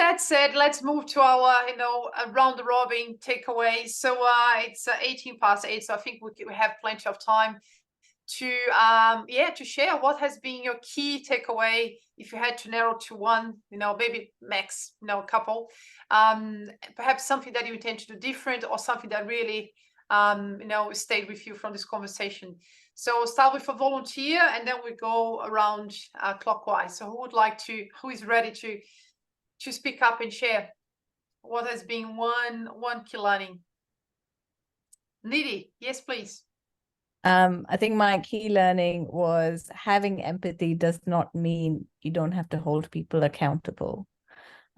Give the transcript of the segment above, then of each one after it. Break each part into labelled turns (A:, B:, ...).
A: that said, let's move to our, round robin takeaways. So it's 18 past 8, so I think we have plenty of time to to share what has been your key takeaway. If you had to narrow to one, maybe max, a couple, perhaps something that you intend to do different, or something that really stayed with you from this conversation. So start with a volunteer, and then we go around clockwise. So who is ready to speak up and share what has been one key learning? Nidhi, yes, please.
B: I think my key learning was having empathy does not mean you don't have to hold people accountable.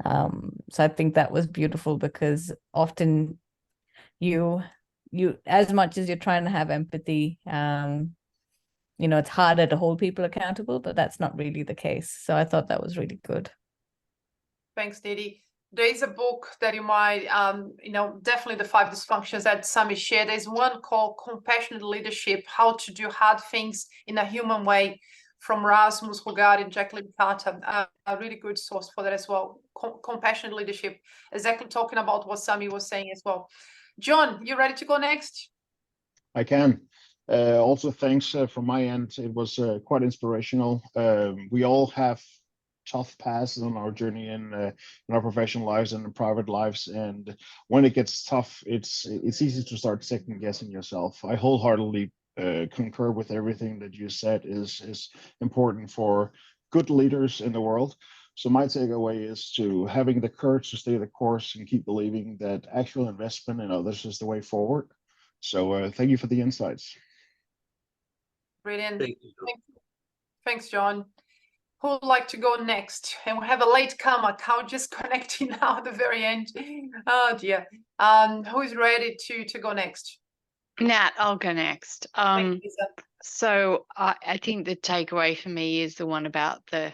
B: So I think that was beautiful, because often you as much as you're trying to have empathy, it's harder to hold people accountable, but that's not really the case. So I thought that was really good.
A: Thanks, Nidhi. There is a book that you might, definitely the 5 dysfunctions that Sami shared. There's one called Compassionate Leadership, How to Do Hard Things in a Human Way, from Rasmus Hogard and Jacqueline Carter. A really good source for that as well. Compassionate Leadership, exactly talking about what Sami was saying as well. John, you ready to go next?
C: I can. Also, thanks from my end. It was quite inspirational. We all have tough passes on our journey in our professional lives and in private lives, and when it gets tough, it's easy to start second guessing yourself. I wholeheartedly concur with everything that you said is important for good leaders in the world. So my takeaway is to having the courage to stay the course and keep believing that actual investment in others is the way forward. So thank you for the insights.
A: Brilliant. Thanks, John. Who would like to go next? And we have a late comer, Cal, just connecting now at the very end. Oh dear. Who is ready to go next?
D: Nat, I'll go next. So I think the takeaway for me is the one about the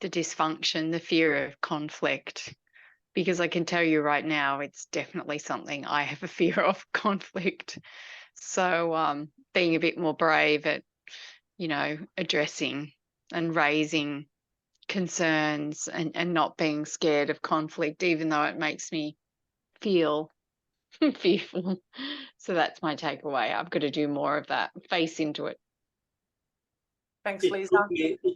D: dysfunction, the fear of conflict, because I can tell you right now, it's definitely something I have a fear of, conflict. So being a bit more brave at, addressing and raising concerns and not being scared of conflict, even though it makes me feel fearful. So that's my takeaway. I've got to do more of that, face into it.
A: Thanks,
E: It
A: Lisa.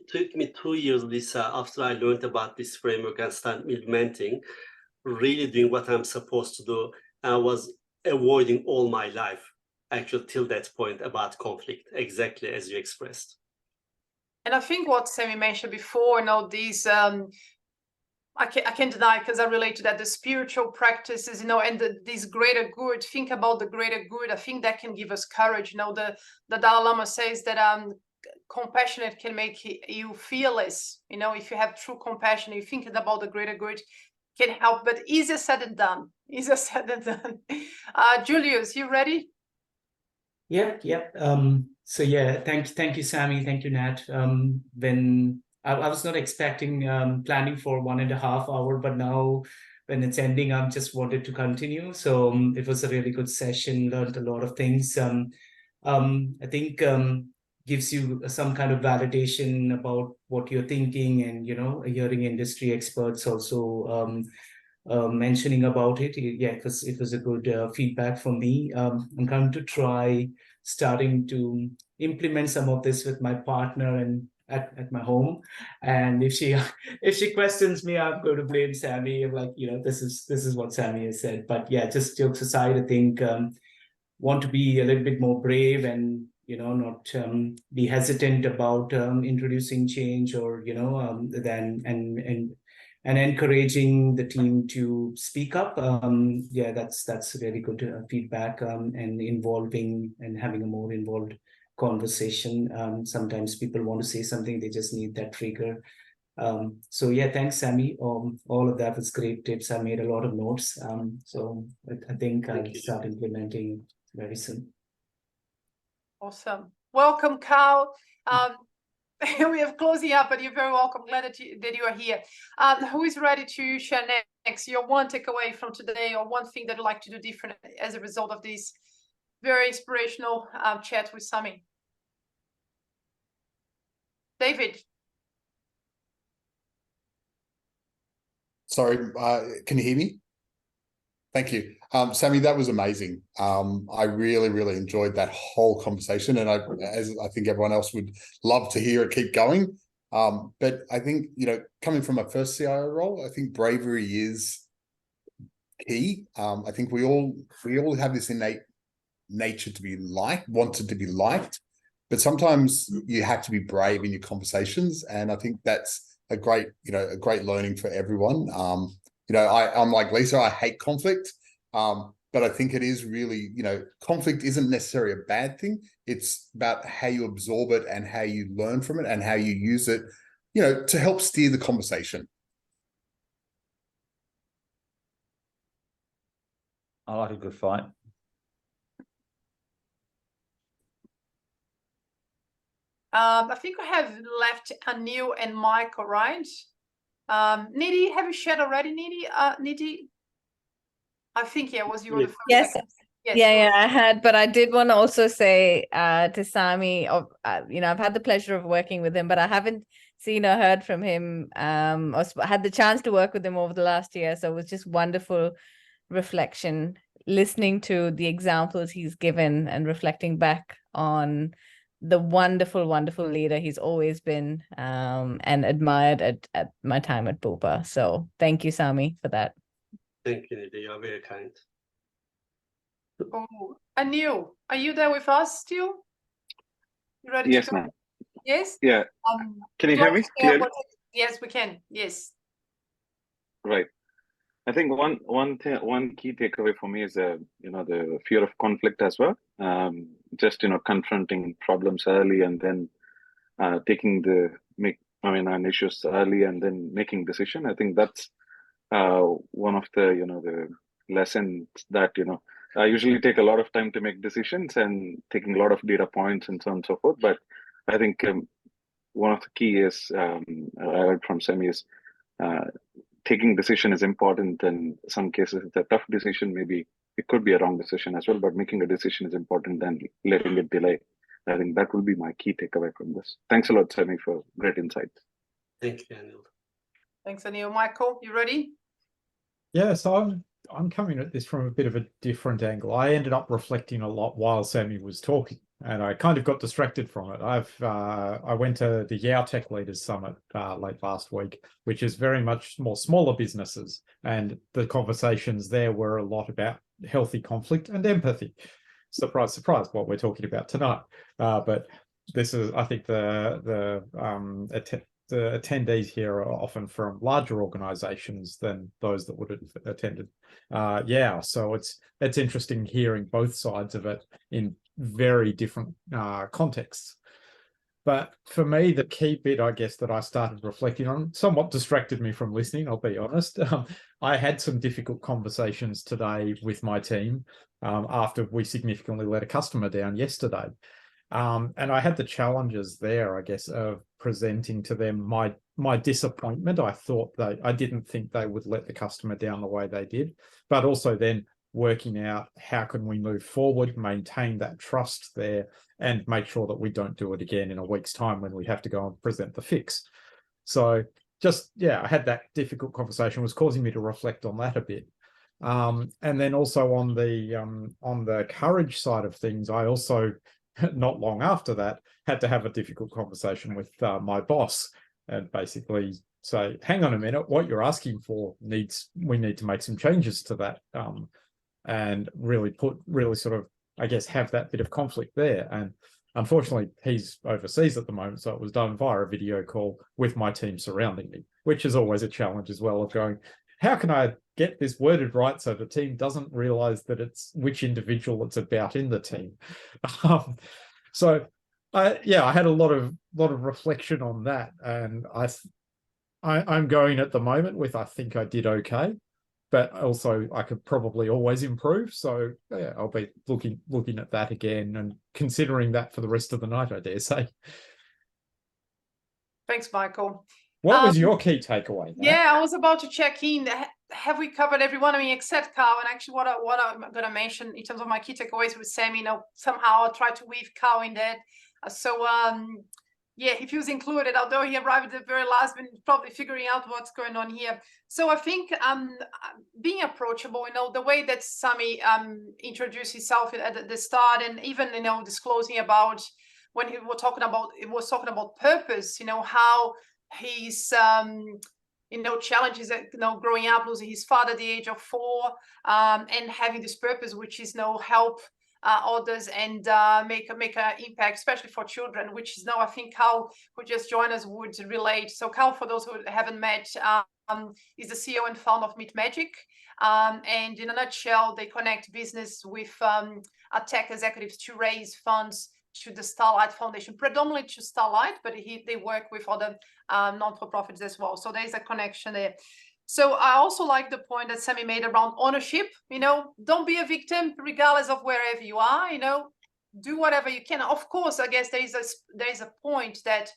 E: took me 2 years, Lisa, after I learned about this framework and started implementing, really doing what I'm supposed to do. I was avoiding all my life, actually, till that point about conflict, exactly as you expressed.
A: And I think what Sami mentioned before, these, I can't deny, because I relate to that, the spiritual practices, and this greater good, think about the greater good. I think that can give us courage. The Dalai Lama says that compassionate can make you fearless. If you have true compassion, you're thinking about the greater good, can help, but easier said than done. Julius, you ready?
F: Yep. So yeah, thank you, Sami. Thank you, Nat. When I was not expecting planning for 1.5 hours, but now when it's ending, I just wanted to continue. So it was a really good session. Learned a lot of things. I think gives you some kind of validation about what you're thinking, and hearing industry experts also mentioning about it. Yeah, it was a good feedback for me. I'm going to try starting to implement some of this with my partner and at my home. And if she questions me, I'm going to blame Sami. I'm like, this is what Sami has said. But yeah, just jokes aside, I think want to be a little bit more brave and not be hesitant about introducing change, or and encouraging the team to speak up. Yeah, that's really good feedback, and involving and having a more involved conversation. Sometimes people want to say something, they just need that trigger. So yeah, thanks, Sami. All of that was great tips. I made a lot of notes. So I think I'll start implementing very soon.
A: Awesome. Welcome, Carl. We have closing up, but you're very welcome. Glad that you are here. Who is ready to share next? Your one takeaway from today, or one thing that you'd like to do different as a result of this very inspirational chat with Sami? David.
G: Sorry, can you hear me? Thank you. Sammy, that was amazing. I really, really enjoyed that whole conversation. And as I think everyone else would love to hear it keep going. But I think, coming from my first CIO role, I think bravery is key. I think we all have this innate nature to be wanted to be liked, but sometimes you have to be brave in your conversations. And I think that's a great learning for everyone. I'm like Lisa, I hate conflict. But I think it is really, conflict isn't necessarily a bad thing. It's about how you absorb it and how you learn from it and how you use it, to help steer the conversation.
H: I like a good fight.
A: I think we have left Anil and Michael, right? Nidhi, have you shared already, Nidhi? Nidhi? I think, yeah, was you were the first.
B: Yes.
A: Yes,
B: yeah, I had, but I did want to also say to Sami, I've had the pleasure of working with him, but I haven't seen or heard from him, or had the chance to work with him over the last year. So it was just wonderful reflection, listening to the examples he's given and reflecting back on the wonderful, wonderful leader he's always been, and admired at my time at Bupa. So thank you, Sami, for that.
E: Thank you, Nidhi. You're very kind.
A: Oh, Anil, are you there with us still? You ready
I: Yes,
A: to go?
I: ma'am.
A: Yes?
I: Yeah. Can you hear me clearly?
A: Yes, we can. Yes.
I: Right. I think one key takeaway for me is the fear of conflict as well. Just confronting problems early and then taking on issues early and then making decision. I think that's one of the lessons that I usually take a lot of time to make decisions and taking a lot of data points and so on and so forth. But I think one of the key is I heard from Semi is taking decision is important. And some cases it's a tough decision. Maybe it could be a wrong decision as well, but making a decision is important than letting it delay. I think that will be my key takeaway from this. Thanks a lot, Semi, for great insights.
E: Thank you, Anil.
A: Thanks, Anil. Michael, you ready?
J: Yeah, so I'm coming at this from a bit of a different angle. I ended up reflecting a lot while Sammy was talking, and I kind of got distracted from it. I went to the Yao Tech Leaders Summit late last week, which is very much more smaller businesses, and the conversations there were a lot about healthy conflict and empathy. Surprise, surprise, what we're talking about tonight. But this is, I think, the attendees here are often from larger organizations than those that would have attended. So it's interesting hearing both sides of it in very different contexts. But for me, the key bit, I guess, that I started reflecting on somewhat distracted me from listening, I'll be honest. I had some difficult conversations today with my team after we significantly let a customer down yesterday. And I had the challenges there, I guess, of presenting to them my disappointment. I didn't think they would let the customer down the way they did, but also then working out how can we move forward, maintain that trust there, and make sure that we don't do it again in a week's time when we have to go and present the fix. So I had that difficult conversation, was causing me to reflect on that a bit. And then also on the courage side of things, I also, not long after that, had to have a difficult conversation with my boss and basically say, hang on a minute, what you're asking for we need to make some changes to that, and really sort of, I guess, have that bit of conflict there. And unfortunately, he's overseas at the moment, so it was done via a video call with my team surrounding me, which is always a challenge as well, of going, how can I get this worded right so the team doesn't realize that it's which individual it's about in the team? So I had a lot of reflection on that, and I'm going at the moment with, I think I did okay, but also I could probably always improve. So yeah, I'll be looking at that again and considering that for the rest of the night, I dare say.
A: Thanks, Michael.
J: What was your key takeaway, Nat?
A: Yeah, I was about to check in. Have we covered everyone? I mean, except Carl. And actually, what I'm going to mention in terms of my key takeaways with Sammy, somehow I tried to weave Carl in that. yeah, he feels included, although he arrived at the very last minute, probably figuring out what's going on here. So I think being approachable, you know, the way that Sami introduced himself at the start, and even, you know, disclosing about when he was talking about purpose, you know, how he's you know, challenges, you know, growing up, losing his father at the age of 4, and having this purpose, which is, you know, help others and make an impact, especially for children, which is now, I think, Carl, who just joined us, would relate. So Carl, for those who haven't met, is the CEO and founder of Meet Magic. And in a nutshell, they connect business with tech executives to raise funds to the Starlight Foundation, predominantly to Starlight, but they work with other non-for-profits as well. So there's a connection there. So I also like the point that Sami made around ownership. You know, don't be a victim, regardless of wherever you are. You know, do whatever you can. Of course, I guess there is a point that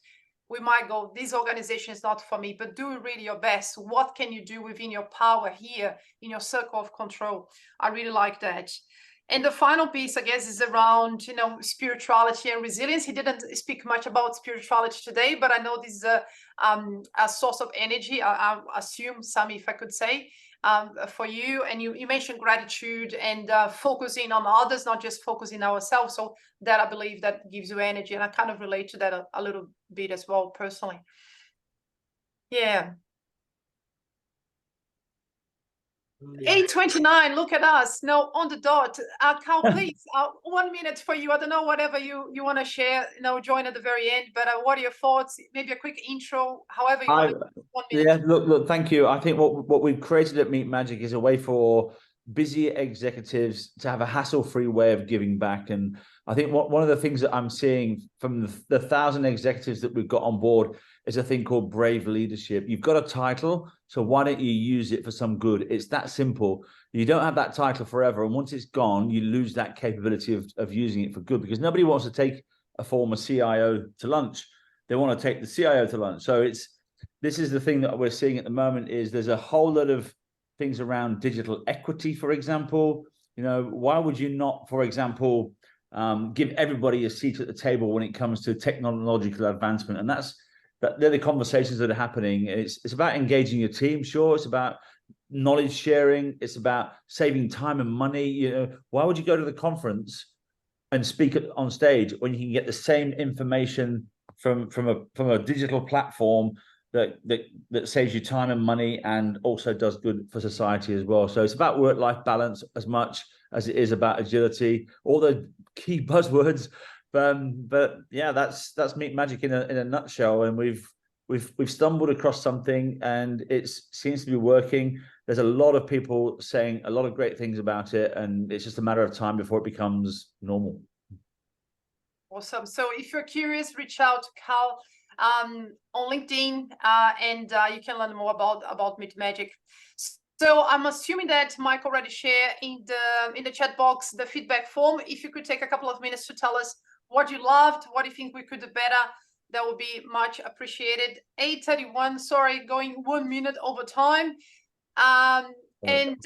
A: we might go, this organization is not for me, but do really your best. What can you do within your power here in your circle of control? I really like that. And the final piece, I guess, is around, you know, spirituality and resilience. He didn't speak much about spirituality today, but I know this is a source of energy, I assume, Sami, if I could say, for you. And you mentioned gratitude and focusing on others, not just focusing on ourselves. So that, I believe, that gives you energy. And I kind of relate to that a little bit as well, personally. Yeah. 8:29, look at us. No, on the dot. Carl, please, 1 minute for you. I don't know, whatever you want to share, you know, join at the very end, but what are your thoughts? Maybe a quick intro, however you want to, 1 minute.
H: Yeah, look, thank you. I think what we've created at Meet Magic is a way for busy executives to have a hassle-free way of giving back. And I think one of the things that I'm seeing from the 1,000 executives that we've got on board is a thing called brave leadership. You've got a title, so why don't you use it for some good? It's that simple. You don't have that title forever, and once it's gone, you lose that capability of using it for good, because nobody wants to take a former CIO to lunch. They want to take the CIO to lunch. So this is the thing that we're seeing at the moment, is there's a whole lot of things around digital equity, for example. You know, why would you not, for example, give everybody a seat at the table when it comes to technological advancement? And they're the conversations that are happening. It's about engaging your team, sure. It's about knowledge sharing. It's about saving time and money. You know, why would you go to the conference and speak on stage when you can get the same information from a digital platform that saves you time and money and also does good for society as well? So it's about work-life balance as much as it is about agility, all the key buzzwords. But yeah, that's Meet Magic in a nutshell. And we've stumbled across something, and it seems to be working. There's a lot of people saying a lot of great things about it, and it's just a matter of time before it becomes normal.
A: Awesome. So if you're curious, reach out to Carl on LinkedIn, and you can learn more about Meet Magic. So I'm assuming that Mike already shared in the chat box the feedback form. If you could take a couple of minutes to tell us what you loved, what you think we could do better, that would be much appreciated. 8:31, sorry, going 1 minute over time. And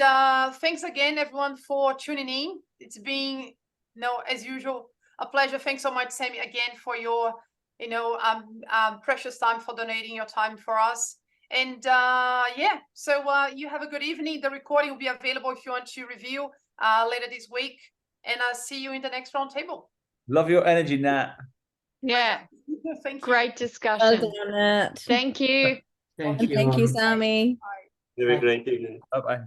A: thanks again, everyone, for tuning in. It's been, you know, as usual, a pleasure. Thanks so much, Sami, again, for your, you know, precious time, for donating your time for us. And yeah, so you have a good evening. The recording will be available if you want to review later this week. And I'll see you in the next roundtable.
H: Love your energy, Nat.
D: Yeah.
A: Thank you.
D: Great discussion.
B: Well done, Nat.
D: Thank you.
F: Thank
B: And
F: you.
B: thank you, Sami.
E: Have a great evening.
H: Bye-bye.